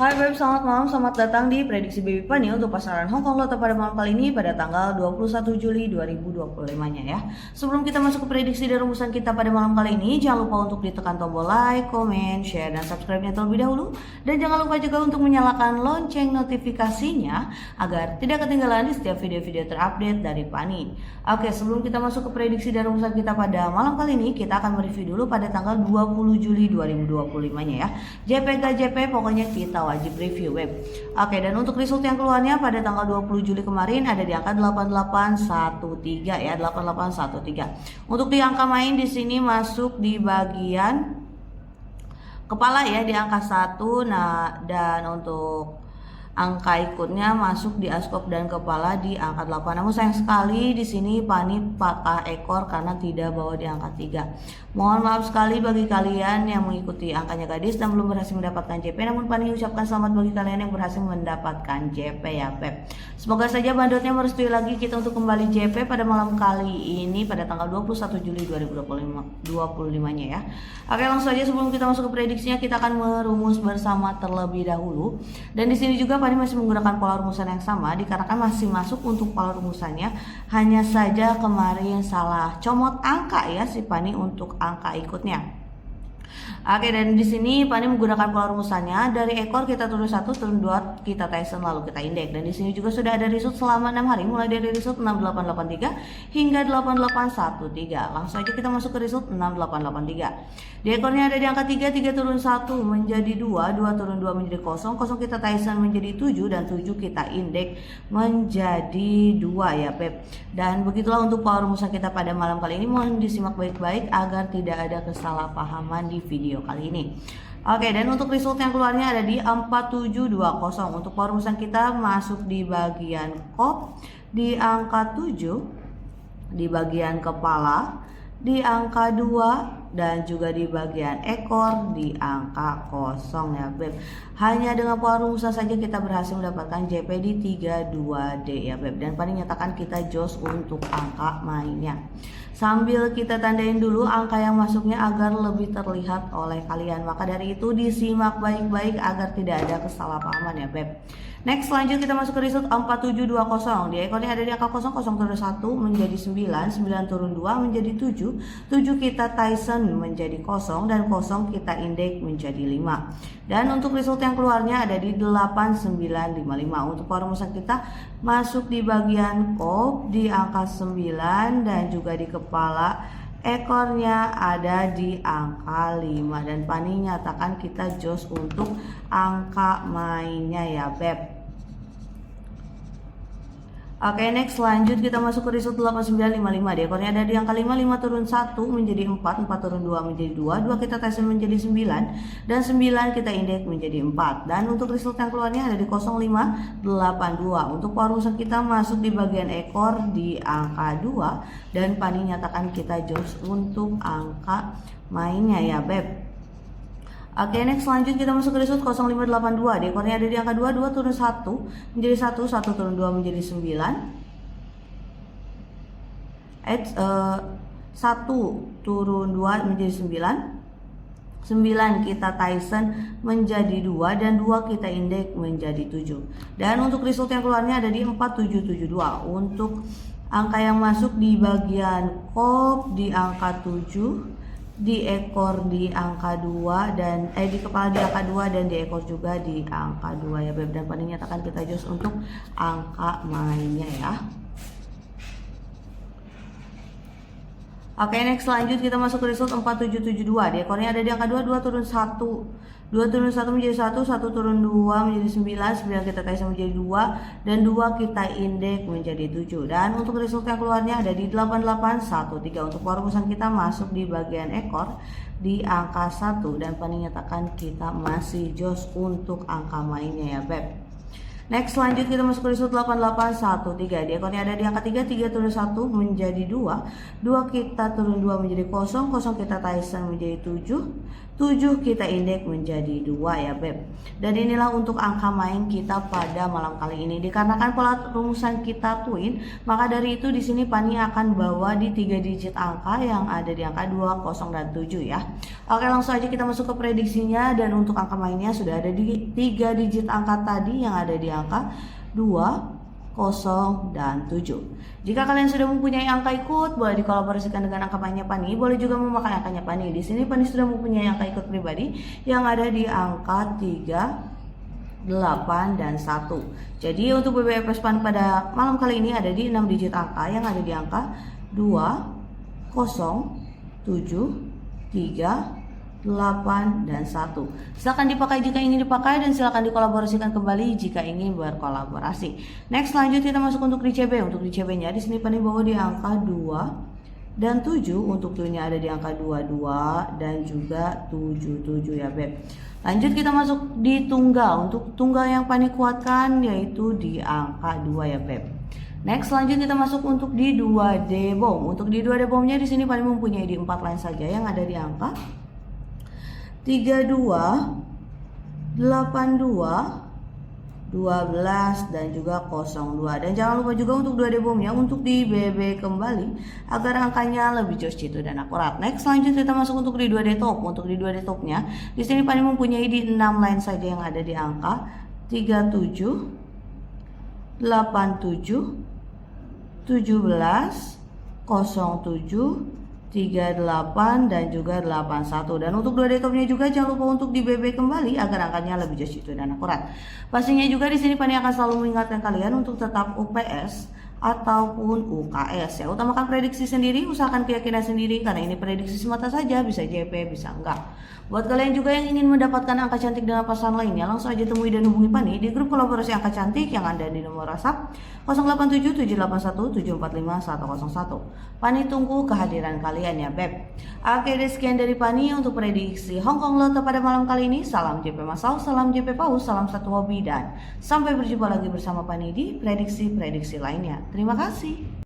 Hai Beb, selamat malam. Selamat datang di Prediksi Baby Pani untuk pasaran Hong Kong Lotte pada malam kali ini pada tanggal 21 Juli 2025-nya ya. Sebelum kita masuk ke prediksi dan rumusan kita pada malam kali ini, jangan lupa untuk ditekan tombol like, comment, share, dan subscribe-nya terlebih dahulu. Dan jangan lupa juga untuk menyalakan lonceng notifikasinya agar tidak ketinggalan di setiap video-video terupdate dari Pani. Oke, sebelum kita masuk ke prediksi dan rumusan kita pada malam kali ini, kita akan mereview dulu pada tanggal 20 Juli 2025-nya ya. JP pokoknya kita wajib review web. Oke, dan untuk result yang keluarnya pada tanggal 20 Juli kemarin ada di angka 8813 ya, 8813. Untuk di angka main di sini masuk di bagian kepala ya di angka 1. Nah, dan untuk angka ikutnya masuk di askop dan kepala di angka 8. Namun sayang sekali di sini Pani patah ekor karena tidak bawa di angka 3. Mohon maaf sekali bagi kalian yang mengikuti angkanya gadis dan belum berhasil mendapatkan JP. Namun Pani ucapkan selamat bagi kalian yang berhasil mendapatkan JP ya Beb. Semoga saja bandotnya merestui lagi kita untuk kembali JP pada malam kali ini pada tanggal 21 Juli 2025-nya ya. Oke, langsung saja sebelum kita masuk ke prediksinya kita akan merumus bersama terlebih dahulu. Dan di sini juga Pani masih menggunakan pola rumusan yang sama dikarenakan masih masuk untuk pola rumusannya. Hanya saja kemarin salah comot angka ya si Pani untuk angka ikutnya. Oke, dan di sini Pani menggunakan pola rumusannya dari ekor kita turun 1, turun 2, kita Tyson lalu kita indeks. Dan di sini juga sudah ada result selama 6 hari mulai dari result 6883 hingga 8813. Langsung aja kita masuk ke result 6883. Di ekornya ada di angka 3, 3 turun 1 menjadi 2, 2 turun 2 menjadi 0, 0 kita Tyson menjadi 7 dan 7 kita indeks menjadi 2 ya Beb. Dan begitulah untuk pola rumusan kita pada malam kali ini. Mohon disimak baik-baik agar tidak ada kesalahpahaman di video kali ini. Oke, dan untuk result yang keluarnya ada di 4720. Untuk pola rumusan kita masuk di bagian kop di angka 7, di bagian kepala di angka 2 dan juga di bagian ekor di angka 0 ya Beb. Hanya dengan pola rumusan saja kita berhasil mendapatkan JP di 32D ya Beb. Dan Pani nyatakan kita jos untuk angka mainnya. Sambil kita tandain dulu angka yang masuknya agar lebih terlihat oleh kalian. Maka dari itu disimak baik-baik agar tidak ada kesalahpahaman ya Beb. Next, lanjut kita masuk ke result 4720. Di ekornya ada di angka 0, 0 turun 1 menjadi 9, 9 turun 2 menjadi 7, 7 kita Tyson menjadi 0 dan 0 kita indeks menjadi 5. Dan untuk result yang keluarnya ada di 8955. Untuk pola rumusan kita masuk di bagian kop di angka 9 dan juga di kepala ekornya ada di angka 5 dan Pani nyatakan kita jos untuk angka mainnya ya Beb. Oke, next lanjut kita masuk ke result 8955. Di ekornya ada di angka 5, 5 turun 1 menjadi 4, 4 turun 2 menjadi 2, 2 kita Tyson menjadi 9 dan 9 kita indeks menjadi 4. Dan untuk result yang keluarnya ada di 0582. Untuk pola rumusan kita masuk di bagian ekor di angka 2 dan Pani nyatakan kita jos untuk angka mainnya ya Beb. Oke, next lanjut kita masuk ke result 0582. Di ekornya ada di angka 2, 2 turun 1 menjadi 1, 1 turun 2 menjadi 9. 1 turun 2 menjadi 9. 9 kita Tyson menjadi 2 dan 2 kita indeks menjadi 7. Dan untuk result yang keluarnya ada di 4772. Untuk angka yang masuk di bagian kop di angka 7, di ekor di angka 2 dan di kepala di angka 2 dan di ekor juga di angka 2 ya Beb. Dan Pani nyatakan kita jos untuk angka mainnya ya. Oke, next lanjut kita masuk ke result 4772. Di ekornya ada di angka 2, 2 turun 1. 2 turun 1 menjadi 1, 1 turun 2 menjadi 9, 9 kita Tyson menjadi 2 dan 2 kita indeks menjadi 7. Dan untuk result yang keluarnya ada di 8813. Untuk pola rumusan kita masuk di bagian ekor di angka 1 dan Pani nyatakan kita masih jos untuk angka mainnya ya Beb. Next lanjut kita masuk ke result 8813. Di ekornya ada di angka 3, 3 turun 1 menjadi 2, 2 kita turun 2 menjadi 0, 0 kita Tyson menjadi 7, 7 kita indeks menjadi 2 ya Beb. Dan inilah untuk angka main kita pada malam kali ini. Dikarenakan pola rumusan kita twin, maka dari itu di sini Pani akan bawa di 3 digit angka yang ada di angka 2, 0, dan 7 ya. Oke, langsung aja kita masuk ke prediksinya. Dan untuk angka mainnya sudah ada di 3 digit angka tadi yang ada di angka 2, 0, dan 7. Jika kalian sudah mempunyai angka ikut, boleh dikolaborasikan dengan angka mainnya Pani, boleh juga memakai angkanya Pani. Di sini Pani sudah mempunyai angka ikut pribadi yang ada di angka 3, 8, dan 1. Jadi untuk BBFS Pani pada malam kali ini ada di 6 digit angka yang ada di angka 2, 0, 7, 3, 8, dan 1. Silakan dipakai jika ingin dipakai dan silakan dikolaborasikan kembali jika ingin berkolaborasi. Next, lanjut kita masuk untuk di CB. Untuk di CB-nya di sini Pani bawa di angka 2 dan 7. Untuk twinnya ada di angka 22 dan juga 77 ya Beb. Lanjut kita masuk di tunggal. Untuk tunggal yang Pani kuatkan yaitu di angka 2 ya Beb. Next, lanjut kita masuk untuk di 2D bom. Untuk di 2D bomnya di sini Pani mempunyai di 4 line saja yang ada di angka 32, 82, 12, dan juga 02. Dan jangan lupa juga untuk 2D bomnya untuk di BB kembali agar angkanya lebih jos, jitu, dan akurat. Next, lanjut kita masuk untuk di 2D top. Untuk di 2D topnya di sini Pani mempunyai di 6 line saja yang ada di angka 37, 87, 17, 07, 38, dan juga 81. Dan untuk 2D topnya juga jangan lupa untuk di BB kembali agar angkanya lebih jos, jitu, dan akurat. Pastinya juga di sini Pani akan selalu mengingatkan kalian untuk tetap UPS ataupun UKS ya. Utamakan prediksi sendiri, usahakan keyakinan sendiri karena ini prediksi semata saja, bisa JP, bisa enggak. Buat kalian juga yang ingin mendapatkan angka cantik dengan pasangan lainnya, langsung aja temui dan hubungi Pani di grup kolaborasi angka cantik yang ada di nomor WhatsApp 087781745101. Pani tunggu kehadiran kalian ya Beb. Oke, sekian dari Pani untuk prediksi Hong Kong Lotto pada malam kali ini. Salam JP Masal, salam JP Paus, salam satu hobi, dan sampai berjumpa lagi bersama Pani di prediksi-prediksi lainnya. Terima kasih.